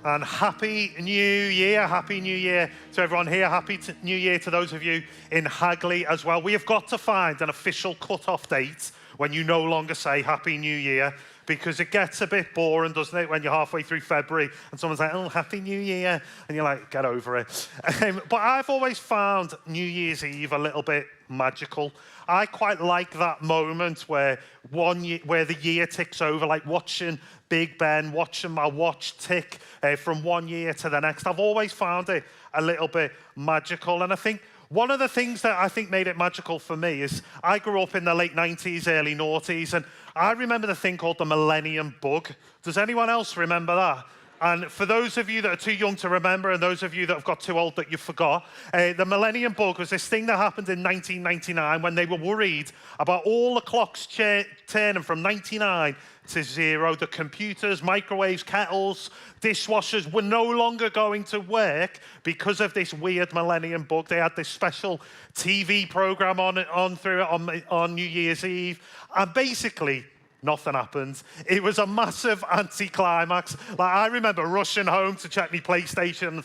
And Happy New Year. Happy New Year to everyone here. Happy New Year to those of you in Hagley as well. We have got to find an official cut-off date when you no longer say Happy New Year, because it gets a bit boring, doesn't it, when you're halfway through February and someone's like, oh, Happy New Year, and you're like, get over it. But I've always found New Year's Eve a little bit magical. I quite like that moment where the year ticks over, like watching Big Ben, watching my watch tick from one year to the next. I've always found it a little bit magical, and I think one of the things that I think made it magical for me is I grew up in the late 90s, early noughties, and I remember the thing called the Millennium Bug. Does anyone else remember that? And for those of you that are too young to remember, and those of you that have got too old that you forgot, the Millennium Bug was this thing that happened in 1999 when they were worried about all the clocks turning from 99 to 0. The computers, microwaves, kettles, dishwashers were no longer going to work because of this weird Millennium Bug. They had this special TV program on New Year's Eve, and basically nothing happened. It was a massive anticlimax. Like, I remember rushing home to check my PlayStation, and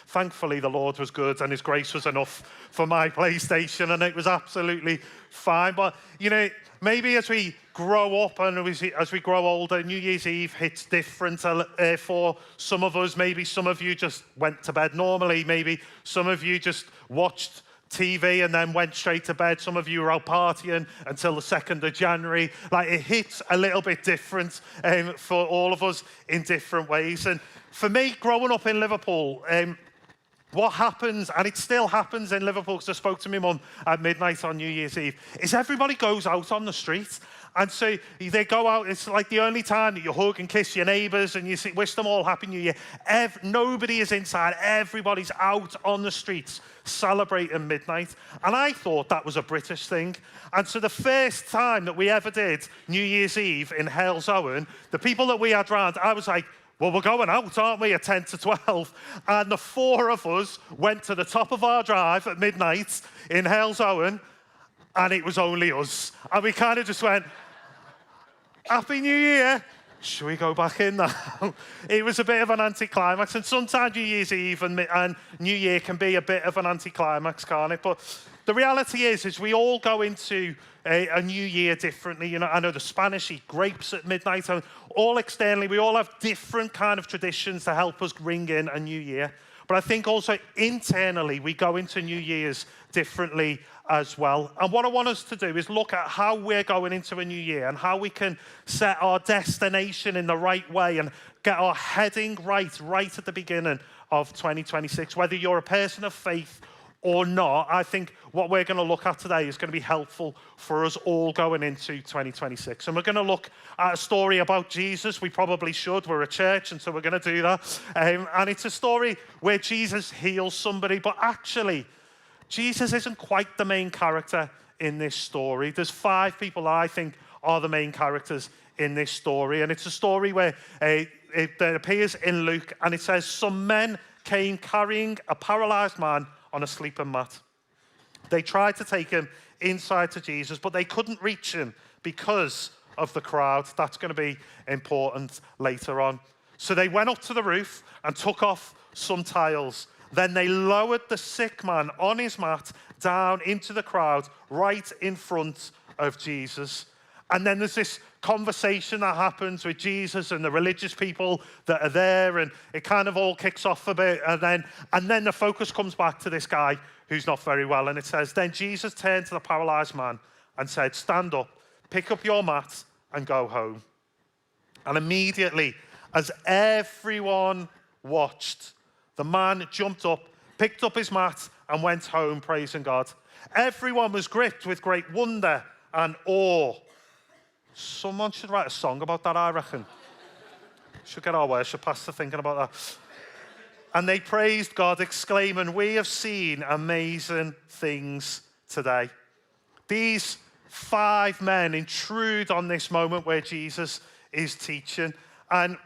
thankfully the Lord was good and his grace was enough for my PlayStation, and it was absolutely fine. But, you know, maybe as we grow up and as we grow older, New Year's Eve hits different for some of us. Maybe some of you just went to bed normally. Maybe some of you just watched TV and then went straight to bed. Some of you were out partying until the 2nd of January. Like, it hits a little bit different for all of us in different ways. And for me, growing up in Liverpool, what happens, and it still happens in Liverpool, because I spoke to my mum at midnight on New Year's Eve, is everybody goes out on the street. And so they go out. It's like the only time that you hug and kiss your neighbours and you wish them all Happy New Year. Nobody is inside. Everybody's out on the streets celebrating midnight. And I thought that was a British thing. And so the first time that we ever did New Year's Eve in Hales Owen, the people that we had round, I was like, well, we're going out, aren't we, at 10 to 12? And the four of us went to the top of our drive at midnight in Hales Owen, and it was only us. And we kind of just went, Happy New Year. Should we go back in now? It was a bit of an anticlimax. And sometimes New Year's Eve and New Year can be a bit of an anticlimax, can't it? But the reality is we all go into a new year differently. You know, I know the Spanish eat grapes at midnight. And all externally, we all have different kind of traditions to help us ring in a new year. But I think also internally, we go into New Year's differently as well. And what I want us to do is look at how we're going into a new year and how we can set our destination in the right way and get our heading right at the beginning of 2026. Whether you're a person of faith or not, I think what we're going to look at today is going to be helpful for us all going into 2026. And we're going to look at a story about Jesus. We probably should. We're a church, and so we're going to do that. And it's a story where Jesus heals somebody, but actually, Jesus isn't quite the main character in this story. There's 5 people that I think are the main characters in this story. And it's a story where it appears in Luke, and it says, some men came carrying a paralyzed man on a sleeping mat. They tried to take him inside to Jesus, but they couldn't reach him because of the crowd. That's going to be important later on. So they went up to the roof and took off some tiles. Then they lowered the sick man on his mat down into the crowd right in front of Jesus. And then there's this conversation that happens with Jesus and the religious people that are there, and it kind of all kicks off a bit. And then the focus comes back to this guy who's not very well. And it says, then Jesus turned to the paralyzed man and said, stand up, pick up your mat and go home. And immediately, as everyone watched, the man jumped up, picked up his mat, and went home praising God. Everyone was gripped with great wonder and awe. Someone should write a song about that, I reckon. Should get our worship pastor thinking about that. And they praised God, exclaiming, we have seen amazing things today. These 5 men intrude on this moment where Jesus is teaching. And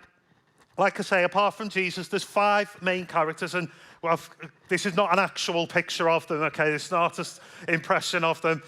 Like I say, apart from Jesus, there's 5 main characters, and well, this is not an actual picture of them, okay? It's an artist's impression of them.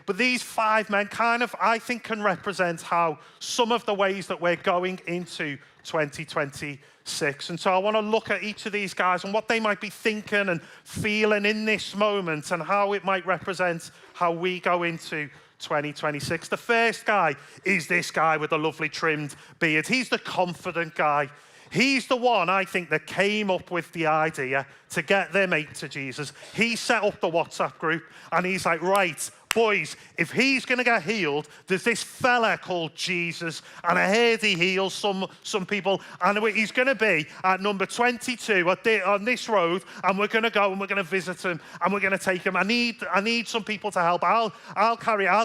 But these 5 men kind of, I think, can represent how some of the ways that we're going into 2026. And so I want to look at each of these guys and what they might be thinking and feeling in this moment and how it might represent how we go into 2026. The first guy is this guy with the lovely trimmed beard. He's the confident guy. He's the one, I think, that came up with the idea to get their mate to Jesus. He set up the WhatsApp group and he's like, right, boys, if he's going to get healed, there's this fella called Jesus, and I heard he heals some people, and he's going to be at number 22 on this road, and we're going to go and we're going to visit him, and we're going to take him. I need some people to help. I'll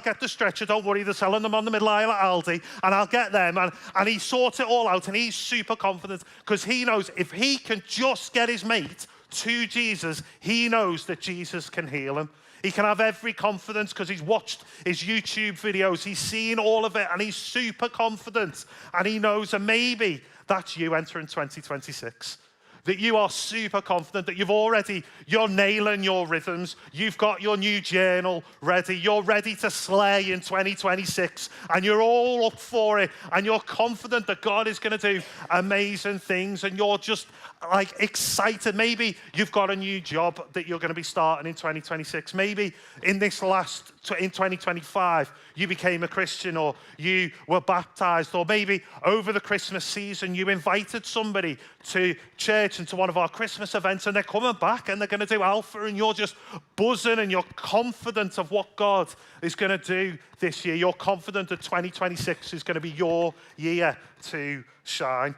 get the stretcher. Don't worry, they're selling them on the middle aisle at Aldi, and I'll get them. And he sorts it all out, and he's super confident because he knows if he can just get his mate to Jesus, he knows that Jesus can heal him. He can have every confidence because he's watched his YouTube videos. He's seen all of it, and he's super confident. And he knows, and maybe that's you entering 2026. That you are super confident, that you're nailing your rhythms. You've got your new journal ready. You're ready to slay in 2026, and you're all up for it, and you're confident that God is going to do amazing things, and you're just like excited. Maybe you've got a new job that you're going to be starting in 2026. Maybe in 2025, you became a Christian, or you were baptized, or maybe over the Christmas season, you invited somebody to church and to one of our Christmas events, and they're coming back and they're going to do Alpha, and you're just buzzing and you're confident of what God is going to do this year. You're confident that 2026 is going to be your year to shine.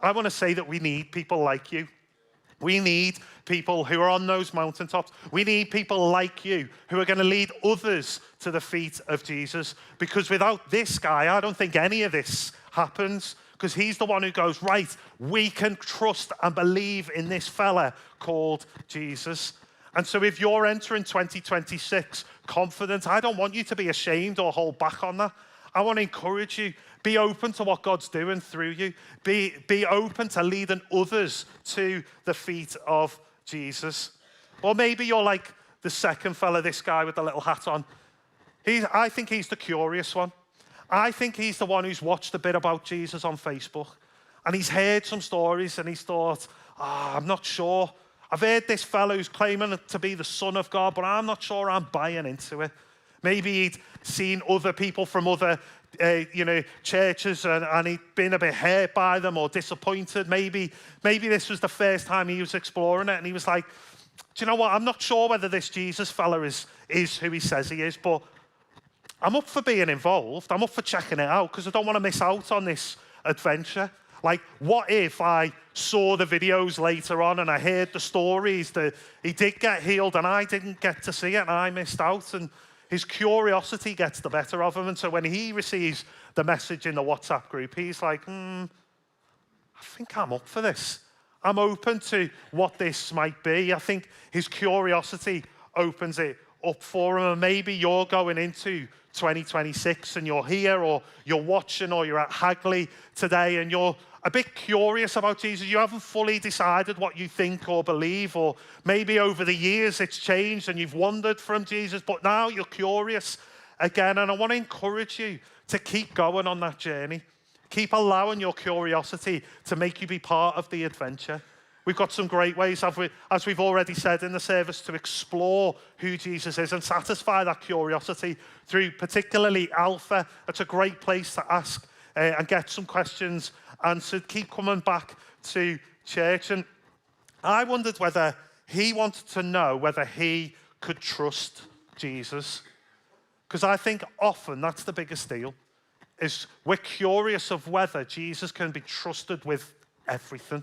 I want to say that we need people like you. We need people who are on those mountaintops. We need people like you who are going to lead others to the feet of Jesus, because without this guy, I don't think any of this happens. Because he's the one who goes, right, we can trust and believe in this fella called Jesus. And so if you're entering 2026 confident, I don't want you to be ashamed or hold back on that. I want to encourage you. Be open to what God's doing through you. Be open to leading others to the feet of Jesus. Or maybe you're like the second fella, this guy with the little hat on. I think he's the curious one. I think he's the one who's watched a bit about Jesus on Facebook, and he's heard some stories, and he's thought, I'm not sure. I've heard this fellow who's claiming to be the Son of God, but I'm not sure I'm buying into it. Maybe he'd seen other people from other churches, and he'd been a bit hurt by them or disappointed. Maybe this was the first time he was exploring it, and he was like, do you know what? I'm not sure whether this Jesus fella is who he says he is, but I'm up for being involved. I'm up for checking it out because I don't want to miss out on this adventure. Like, what if I saw the videos later on and I heard the stories that he did get healed and I didn't get to see it and I missed out, and his curiosity gets the better of him. And so when he receives the message in the WhatsApp group, he's like, I think I'm up for this. I'm open to what this might be. I think his curiosity opens it up for him. And maybe you're going into 2026 and you're here, or you're watching, or you're at Hagley today, and you're a bit curious about Jesus. You haven't fully decided what you think or believe, or maybe over the years it's changed and you've wandered from Jesus, but now you're curious again. And I want to encourage you to keep going on that journey. Keep allowing your curiosity to make you be part of the adventure. We've got some great ways, as we've already said in the service, to explore who Jesus is and satisfy that curiosity through particularly Alpha. It's a great place to ask and get some questions answered. Keep coming back to church. And I wondered whether he wanted to know whether he could trust Jesus. Because I think often that's the biggest deal, is we're curious of whether Jesus can be trusted with everything.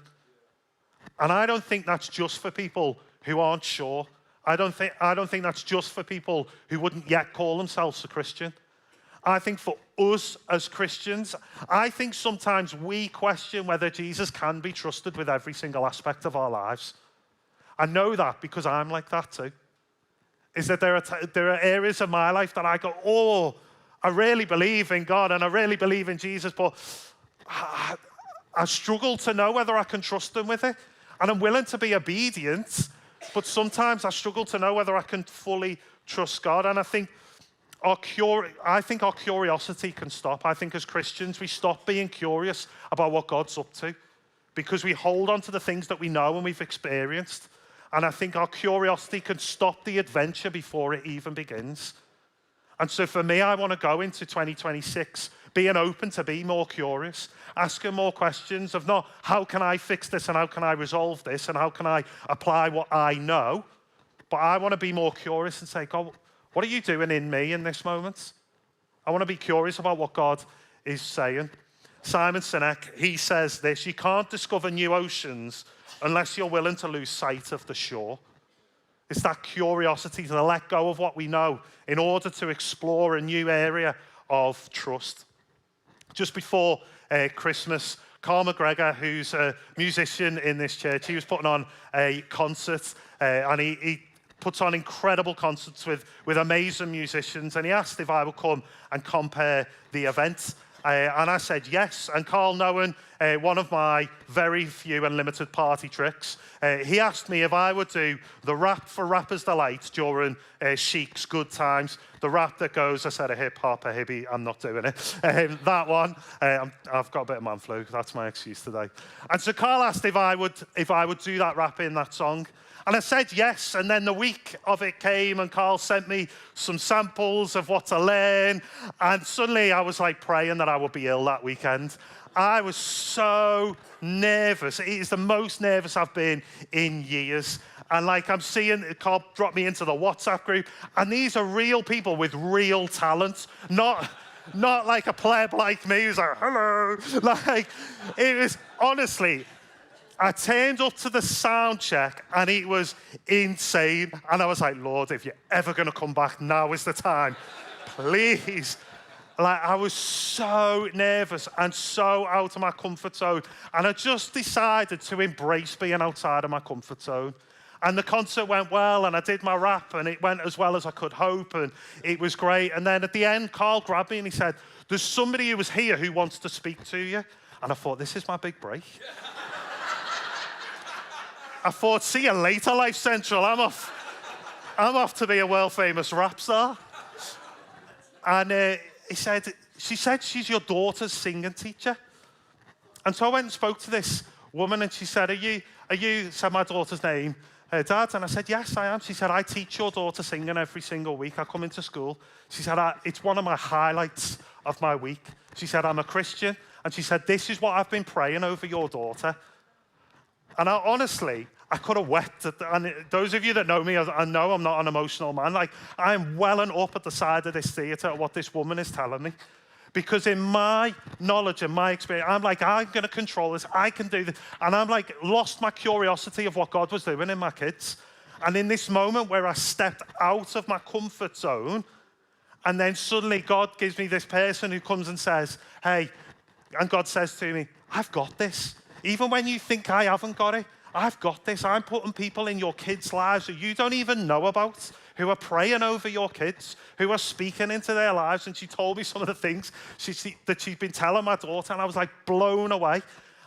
And I don't think that's just for people who aren't sure. I don't think that's just for people who wouldn't yet call themselves a Christian. I think for us as Christians, I think sometimes we question whether Jesus can be trusted with every single aspect of our lives. I know that because I'm like that too. Is that there are areas of my life that I go, I really believe in God and I really believe in Jesus, but I struggle to know whether I can trust him with it. And I'm willing to be obedient, but sometimes I struggle to know whether I can fully trust God. And I think our curiosity can stop. I think as Christians, we stop being curious about what God's up to because we hold on to the things that we know and we've experienced. And I think our curiosity can stop the adventure before it even begins. And so for me, I want to go into 2026 being open to be more curious, asking more questions of not how can I fix this and how can I resolve this and how can I apply what I know, but I want to be more curious and say, God, what are you doing in me in this moment? I want to be curious about what God is saying. Simon Sinek, he says this, you can't discover new oceans unless you're willing to lose sight of the shore. It's that curiosity to let go of what we know in order to explore a new area of trust. Just before Christmas, Carl McGregor, who's a musician in this church, he was putting on a concert and he puts on incredible concerts with amazing musicians, and he asked if I would come and compare the event. And I said yes. And Carl, knowing one of my very few and limited party tricks, he asked me if I would do the rap for Rapper's Delight during Chic's Good Times. The rap that goes, I said a hip hop, a hippie, I'm not doing it. That one, I've got a bit of man flu, that's my excuse today. And so Carl asked if I would do that rap in that song. And I said yes, and then the week of it came and Carl sent me some samples of what to learn, and suddenly I was like praying that I would be ill that weekend. I was so nervous. It is the most nervous I've been in years. And like I'm seeing, Carl dropped me into the WhatsApp group, and these are real people with real talent, not like a pleb like me who's like, hello. Like, it was, honestly, I turned up to the sound check and it was insane. And I was like, Lord, if you're ever going to come back, now is the time. Please. Like, I was so nervous and so out of my comfort zone. And I just decided to embrace being outside of my comfort zone. And the concert went well, and I did my rap, and it went as well as I could hope, and it was great. And then at the end, Carl grabbed me and he said, there's somebody who was here who wants to speak to you. And I thought, this is my big break. I thought, see you later, Lifecentral. I'm off to be a world-famous rap star. And she said she's your daughter's singing teacher. And so I went and spoke to this woman, and she said, are you, said my daughter's name, her dad? And I said, yes, I am. She said, I teach your daughter singing every single week. I come into school. She said, it's one of my highlights of my week. She said, I'm a Christian. And she said, this is what I've been praying over your daughter. And I could have wept. And those of you that know me, I know I'm not an emotional man. Like, I am welling up at the side of this theatre at what this woman is telling me. Because in my knowledge and my experience, I'm like, I'm going to control this. I can do this. And I'm like, lost my curiosity of what God was doing in my kids. And in this moment where I stepped out of my comfort zone, and then suddenly God gives me this person who comes and says, hey, and God says to me, I've got this. Even when you think I haven't got it, I've got this. I'm putting people in your kids' lives who you don't even know about, who are praying over your kids, who are speaking into their lives. And she told me some of the things that she'd been telling my daughter, and I was like blown away.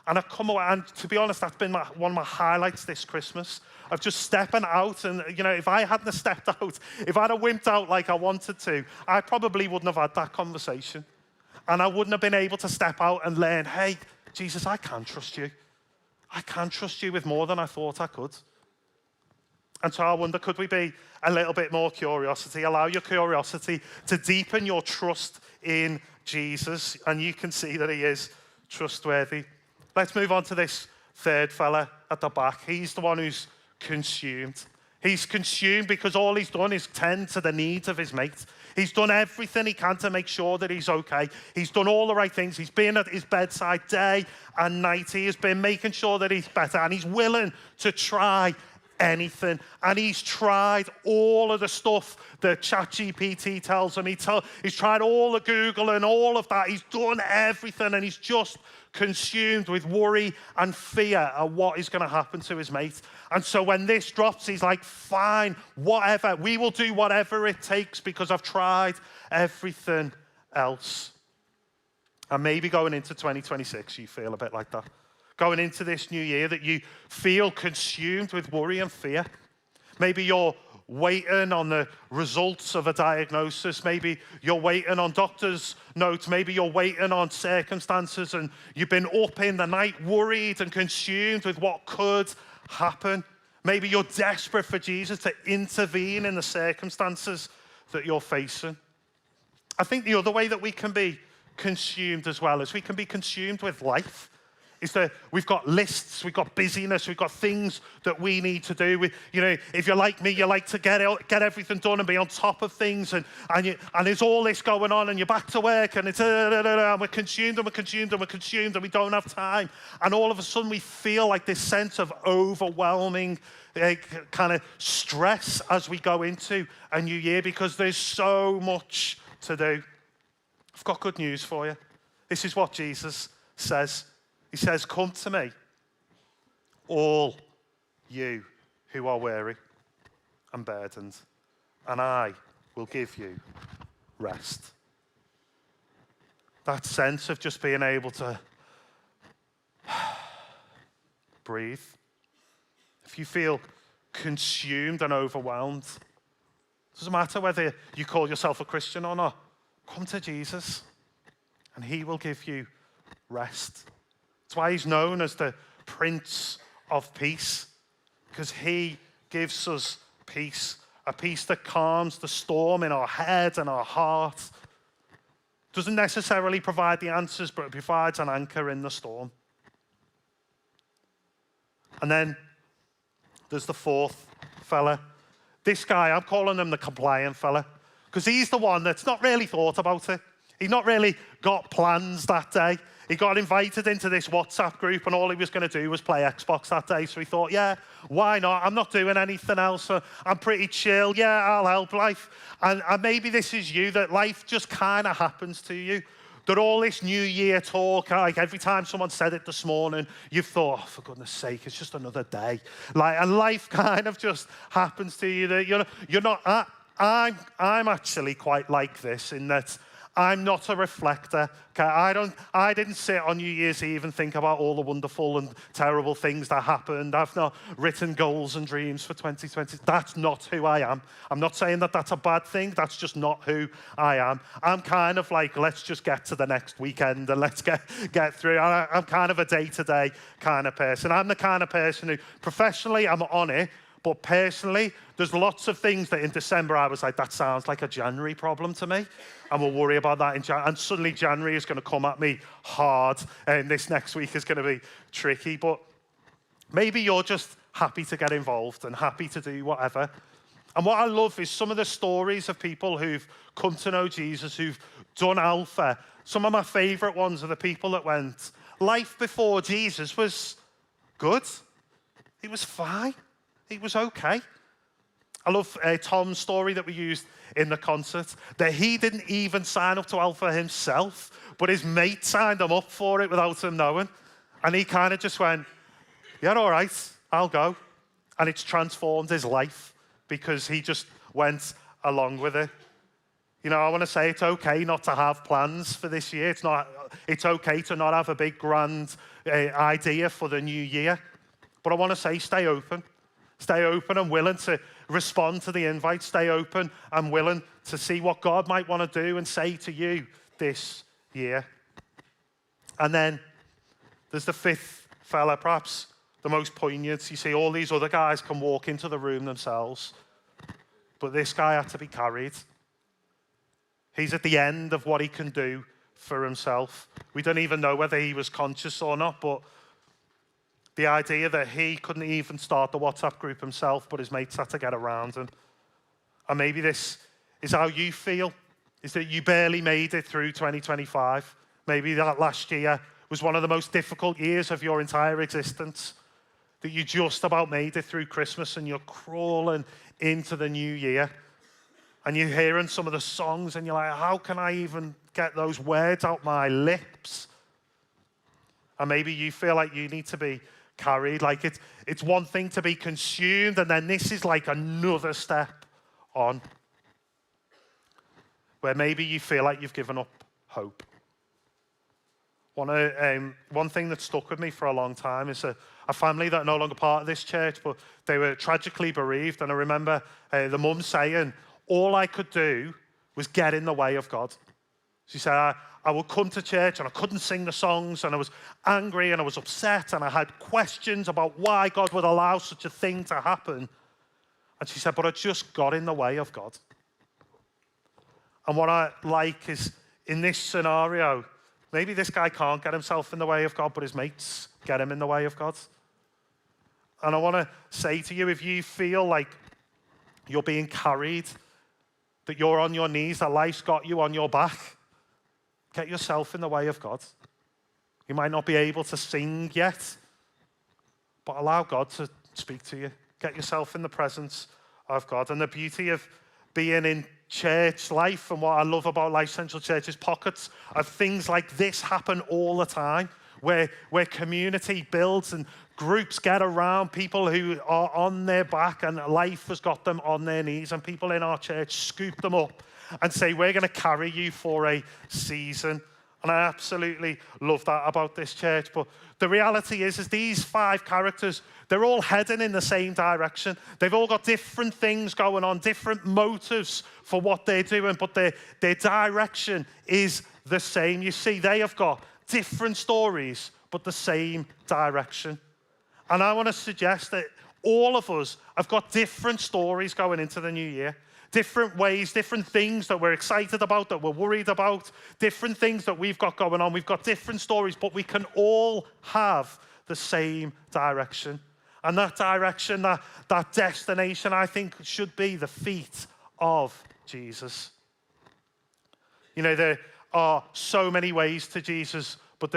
And I come away, and to be honest, that's been one of my highlights this Christmas, of just stepping out. And, you know, if I hadn't have stepped out, if I'd have wimped out like I wanted to, I probably wouldn't have had that conversation. And I wouldn't have been able to step out and learn, hey, Jesus, I can trust you. I can trust you with more than I thought I could. And so I wonder, could we be a little bit more curiosity? Allow your curiosity to deepen your trust in Jesus, and you can see that he is trustworthy. Let's move on to this third fella at the back. He's the one who's consumed. He's consumed because all he's done is tend to the needs of his mate. He's done everything he can to make sure that he's okay. He's done all the right things. He's been at his bedside day and night. He has been making sure that he's better, and he's willing to try anything. And he's tried all of the stuff that ChatGPT tells him. He's tried all the Google and all of that. He's done everything, and he's just consumed with worry and fear of what is going to happen to his mate. And so when this drops, he's like, fine, whatever. We will do whatever it takes because I've tried everything else. And maybe going into 2026, you feel a bit like that. Going into this new year, that you feel consumed with worry and fear. Maybe you're waiting on the results of a diagnosis. Maybe you're waiting on doctor's notes. Maybe you're waiting on circumstances, and you've been up in the night worried and consumed with what could happen. Maybe you're desperate for Jesus to intervene in the circumstances that you're facing. I think the other way that we can be consumed as well is we can be consumed with life. Is that we've got lists, we've got busyness, we've got things that we need to do. If you're like me, you like to get everything done and be on top of things, and there's all this going on, and you're back to work, and and we're consumed and we're consumed and we're consumed, and we don't have time. And all of a sudden we feel like this sense of overwhelming kind of stress as we go into a new year because there's so much to do. I've got good news for you. This is what Jesus says. He says, "Come to me, all you who are weary and burdened, and I will give you rest." That sense of just being able to breathe. If you feel consumed and overwhelmed, it doesn't matter whether you call yourself a Christian or not, come to Jesus and he will give you rest. That's why he's known as the Prince of Peace, because he gives us peace, a peace that calms the storm in our head and our heart. Doesn't necessarily provide the answers, but it provides an anchor in the storm. And then there's the fourth fella. This guy, I'm calling him the compliant fella, because he's the one that's not really thought about it. He's not really got plans that day. He got invited into this WhatsApp group, and all he was going to do was play Xbox that day. So he thought, yeah, why not? I'm not doing anything else. I'm pretty chill. Yeah, I'll help life. And maybe this is you, that life just kind of happens to you. That all this New Year talk, like every time someone said it this morning, you've thought, oh, for goodness sake, it's just another day. And life kind of just happens to you. That you're not. I'm actually quite like this in that I'm not a reflector. Okay, I didn't sit on New Year's Eve and think about all the wonderful and terrible things that happened. I've not written goals and dreams for 2020. That's not who I am. I'm not saying that that's a bad thing. That's just not who I am. I'm kind of like, let's just get to the next weekend and let's get through. I'm kind of a day-to-day kind of person. I'm the kind of person who, professionally, I'm on it. But personally, there's lots of things that in December I was like, that sounds like a January problem to me. And we'll worry about that in January. And suddenly January is going to come at me hard. And this next week is going to be tricky. But maybe you're just happy to get involved and happy to do whatever. And what I love is some of the stories of people who've come to know Jesus, who've done Alpha. Some of my favorite ones are the people that went, life before Jesus was good. It was fine. It was okay. I love Tom's story that we used in the concert, that he didn't even sign up to Alpha himself, but his mate signed him up for it without him knowing. And he kind of just went, yeah, all right, I'll go. And it's transformed his life because he just went along with it. I want to say it's okay not to have plans for this year. It's okay to not have a big grand idea for the new year. But I want to say stay open. Stay open and willing to respond to the invite. Stay open and willing to see what God might want to do and say to you this year. And then there's the fifth fella, perhaps the most poignant. You see, all these other guys can walk into the room themselves, but this guy had to be carried. He's at the end of what he can do for himself. We don't even know whether he was conscious or not, but the idea that he couldn't even start the WhatsApp group himself, but his mates had to get around him. And maybe this is how you feel, is that you barely made it through 2025. Maybe that last year was one of the most difficult years of your entire existence, that you just about made it through Christmas and you're crawling into the new year. And you're hearing some of the songs and you're like, how can I even get those words out my lips? And maybe you feel like you need to be carried. Like it's one thing to be consumed, and then this is like another step on, where maybe you feel like you've given up hope. One thing that stuck with me for a long time is a family that are no longer part of this church, but they were tragically bereaved. And I remember the mum saying, all I could do was get in the way of God. She said, I would come to church and I couldn't sing the songs and I was angry and I was upset and I had questions about why God would allow such a thing to happen. And she said, but I just got in the way of God. And what I like is, in this scenario, maybe this guy can't get himself in the way of God, but his mates get him in the way of God. And I want to say to you, if you feel like you're being carried, that you're on your knees, that life's got you on your back, get yourself in the way of God. You might not be able to sing yet, but allow God to speak to you. Get yourself in the presence of God. And the beauty of being in church life, and what I love about Lifecentral Church, is pockets of things like this happen all the time, where community builds and groups get around people who are on their back and life has got them on their knees, and people in our church scoop them up and say, we're going to carry you for a season. And I absolutely love that about this church. But the reality is these 5 characters, they're all heading in the same direction. They've all got different things going on, different motives for what they're doing, but their direction is the same. You see, they have got different stories, but the same direction. And I want to suggest that all of us have got different stories going into the new year. Different ways, different things that we're excited about, that we're worried about, different things that we've got going on. We've got different stories, but we can all have the same direction. And that direction, that destination, I think, should be the feet of Jesus. You know, there are so many ways to Jesus, but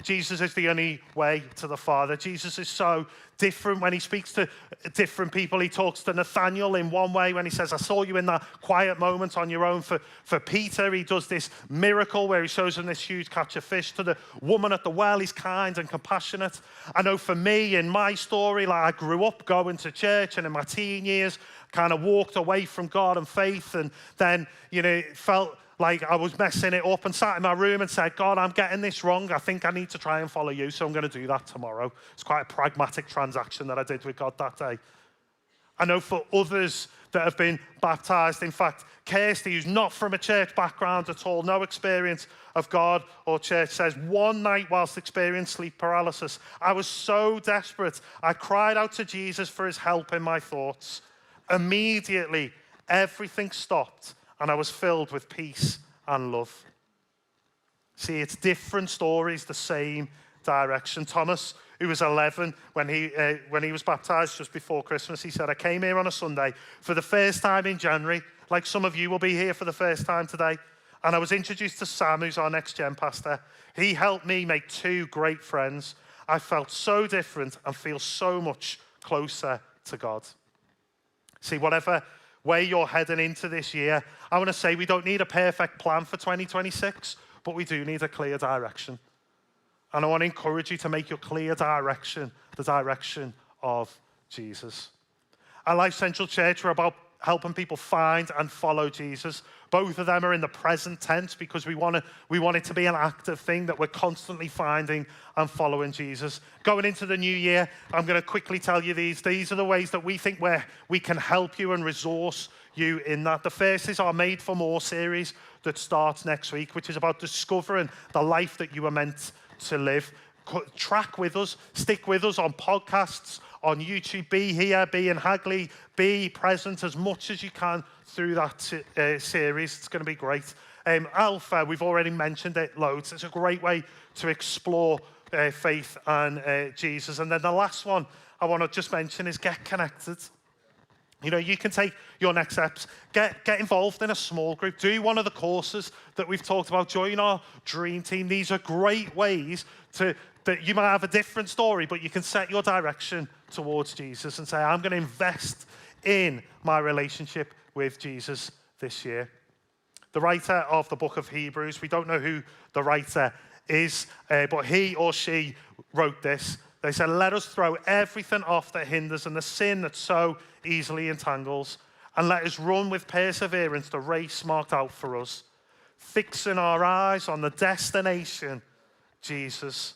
Jesus is the only way to the Father. Jesus is so different when he speaks to different people. He talks to Nathaniel in one way when he says, I saw you in that quiet moment on your own. For Peter, he does this miracle where he shows him this huge catch of fish. To the woman at the well, he's kind and compassionate. I know for me, in my story, like I grew up going to church, and in my teen years, kind of walked away from God and faith, and then, felt like I was messing it up and sat in my room and said, God, I'm getting this wrong. I think I need to try and follow you, so I'm going to do that tomorrow. It's quite a pragmatic transaction that I did with God that day. I know for others that have been baptized, in fact, Kirsty, who's not from a church background at all, no experience of God or church, says, one night whilst experiencing sleep paralysis, I was so desperate, I cried out to Jesus for his help in my thoughts. Immediately, everything stopped, and I was filled with peace and love. See, it's different stories, the same direction. Thomas, who was 11 when he was baptized just before Christmas, he said, I came here on a Sunday for the first time in January, like some of you will be here for the first time today. And I was introduced to Sam, who's our next gen pastor. He helped me make 2 great friends. I felt so different and feel so much closer to God. See, whatever way you're heading into this year, I want to say we don't need a perfect plan for 2026, but we do need a clear direction. And I want to encourage you to make your clear direction the direction of Jesus. At Lifecentral Church, we're about helping people find and follow Jesus. Both of them are in the present tense because we want it to be an active thing that we're constantly finding and following Jesus. Going into the new year, I'm going to quickly tell you these. These are the ways that we think we can help you and resource you in that. The first is our Made for More series that starts next week, which is about discovering the life that you were meant to live. Track with us, stick with us on podcasts, on YouTube. Be here, be in Hagley, be present as much as you can through that series. It's going to be great. Alpha, we've already mentioned it loads. It's a great way to explore faith and Jesus. And then the last one I want to just mention is get connected. You know, you can take your next steps, get involved in a small group, do one of the courses that we've talked about, join our dream team. These are great ways that you might have a different story, but you can set your direction towards Jesus and say, I'm going to invest in my relationship with Jesus this year. The writer of the book of Hebrews, we don't know who the writer is, but he or she wrote this. They said, let us throw everything off that hinders and the sin that so easily entangles, and let us run with perseverance the race marked out for us, fixing our eyes on the destination, Jesus.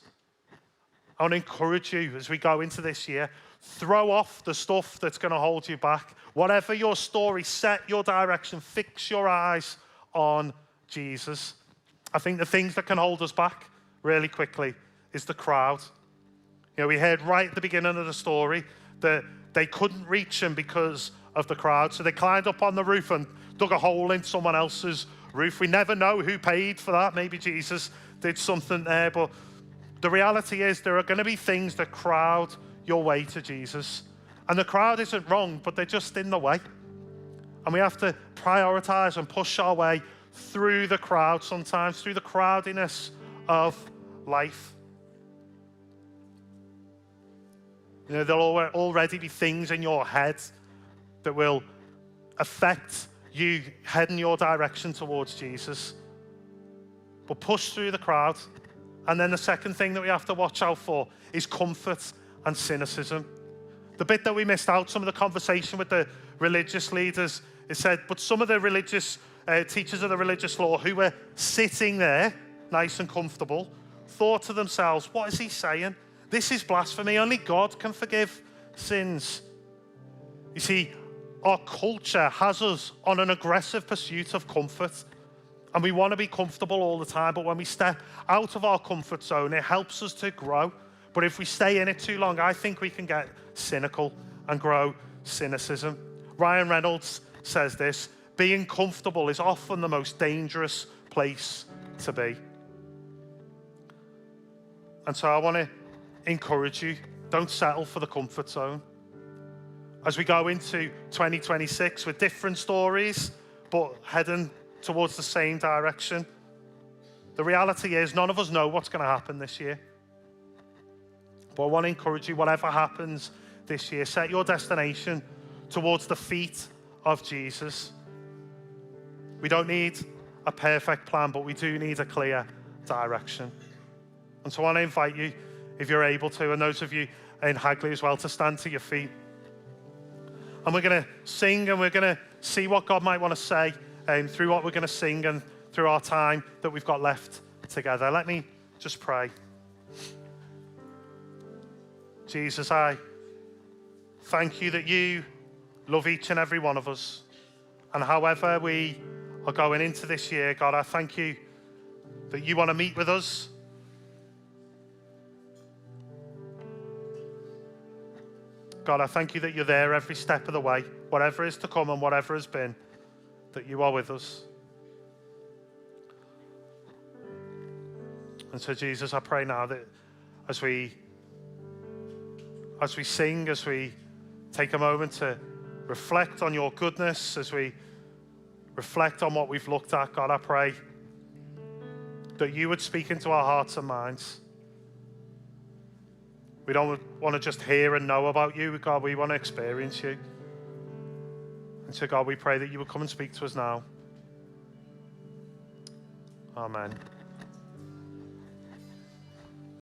I want to encourage you as we go into this year, throw off the stuff that's going to hold you back. Whatever your story, set your direction, fix your eyes on Jesus. I think the things that can hold us back really quickly is the crowd. You know, we heard right at the beginning of the story that they couldn't reach him because of the crowd. So they climbed up on the roof and dug a hole in someone else's roof. We never know who paid for that. Maybe Jesus did something there. But the reality is there are going to be things that crowd your way to Jesus. And the crowd isn't wrong, but they're just in the way. And we have to prioritize and push our way through the crowd sometimes, through the crowdiness of life. You know, there'll already be things in your head that will affect you heading your direction towards Jesus. But push through the crowd. And then the second thing that we have to watch out for is comfort and cynicism. The bit that we missed out, some of the conversation with the religious leaders, it said, but some of the religious teachers of the religious law who were sitting there, nice and comfortable, thought to themselves, what is he saying? This is blasphemy. Only God can forgive sins. You see, our culture has us on an aggressive pursuit of comfort. And we want to be comfortable all the time. But when we step out of our comfort zone, it helps us to grow. But if we stay in it too long, I think we can get cynical and grow cynicism. Ryan Reynolds says this, being comfortable is often the most dangerous place to be. And so I want to encourage you, don't settle for the comfort zone. As we go into 2026 with different stories, but heading towards the same direction, the reality is none of us know what's going to happen this year. But I want to encourage you, whatever happens this year, set your destination towards the feet of Jesus. We don't need a perfect plan, but we do need a clear direction. And so I want to invite you, if you're able to, and those of you in Hagley as well, to stand to your feet. And we're going to sing and we're going to see what God might want to say through what we're going to sing and through our time that we've got left together. Let me just pray. Jesus, I thank you that you love each and every one of us. And however we are going into this year, God, I thank you that you want to meet with us. God, I thank you that you're there every step of the way, whatever is to come and whatever has been, that you are with us. And so, Jesus, I pray now that as we sing, as we take a moment to reflect on your goodness, as we reflect on what we've looked at, God, I pray that you would speak into our hearts and minds. We don't want to just hear and know about you, God, we want to experience you. And so, God, we pray that you would come and speak to us now. Amen.